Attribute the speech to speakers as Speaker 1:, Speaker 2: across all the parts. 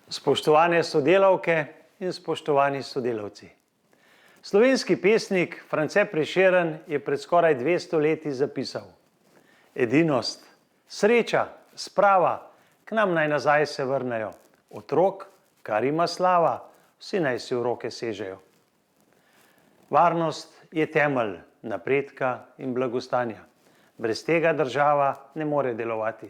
Speaker 1: Spoštovane sodelavke in spoštovani sodelavci. Slovenski pesnik France Prešeren je pred skoraj 200 leti zapisal: edinost, sreča, sprava, k nam naj nazaj se vrnejo. Otrok, kar ima slava, vsi naj si v roke sežejo. Varnost je temelj napredka in blagostanja. Brez tega država ne more delovati.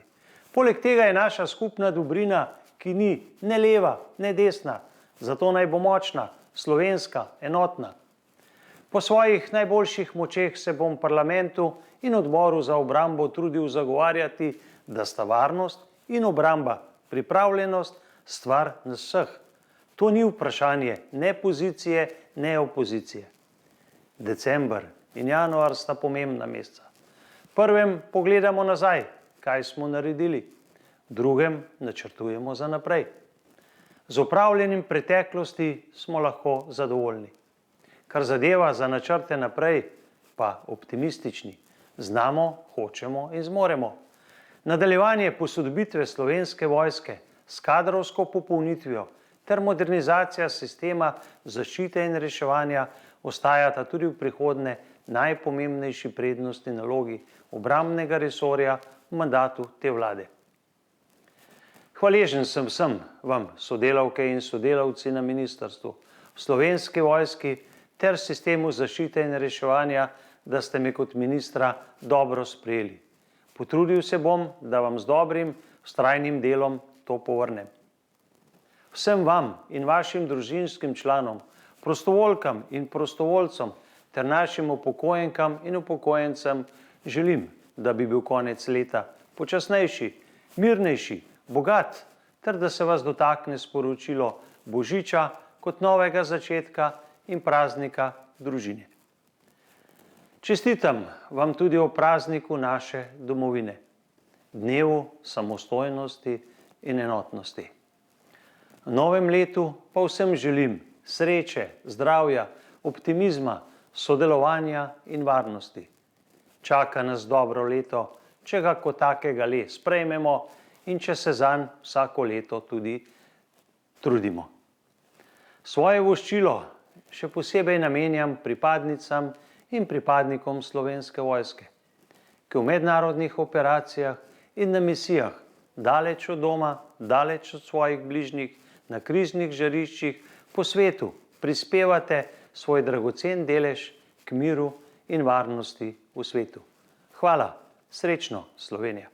Speaker 1: Poleg tega je naša skupna dobrina, ki ni ne leva, ne desna, zato naj bo močna, slovenska, enotna. Po svojih najboljših močeh se bom v parlamentu in odboru za obrambo trudil zagovarjati, da sta varnost in obramba, pripravljenost stvar nas vseh. To ni vprašanje ne pozicije, ne opozicije. December in januar sta pomembna meseca. V prvem pogledamo nazaj, kaj smo naredili, v drugem načrtujemo za naprej. Z opravljenim preteklosti smo lahko zadovoljni. Kar zadeva za načrte naprej, pa optimistični. Znamo, hočemo in zmoremo. Nadaljevanje posodobitve Slovenske vojske s kadrovsko popolnitvijo ter modernizacija sistema zaščite in reševanja ostajata tudi v prihodnje najpomembnejši prednostni nalogi obrambnega resorja v mandatu te vlade. Hvaležen sem vsem vam, sodelavke in sodelavci na ministrstvu, v Slovenski vojski ter sistemu zaščite in reševanja, da ste me kot ministra dobro sprejeli. Potrudil se bom, da vam z dobrim, vztrajnim delom to povrnem. Vsem vam in vašim družinskim članom, prostovoljkam in prostovoljcem ter našim upokojenkam in upokojencem želim, da bi bil konec leta počasnejši, mirnejši, bogat, ter da se vas dotakne sporočilo božiča kot novega začetka in praznika družine. Čestitam vam tudi o prazniku naše domovine, dnevu samostojnosti in enotnosti. V novem letu pa vsem želim sreče, zdravja, optimizma, sodelovanja in varnosti. Čaka nas dobro leto, če ga kot takega le sprejmemo in če se zanj vsako leto tudi trudimo. Svoje voščilo še posebej namenjam pripadnicam in pripadnikom Slovenske vojske, ki v mednarodnih operacijah in na misijah daleč od doma, daleč od svojih bližnjih, na kriznih žariščih po svetu prispevate svoj dragocen delež k miru in varnosti v svetu. Hvala, srečno Slovenija.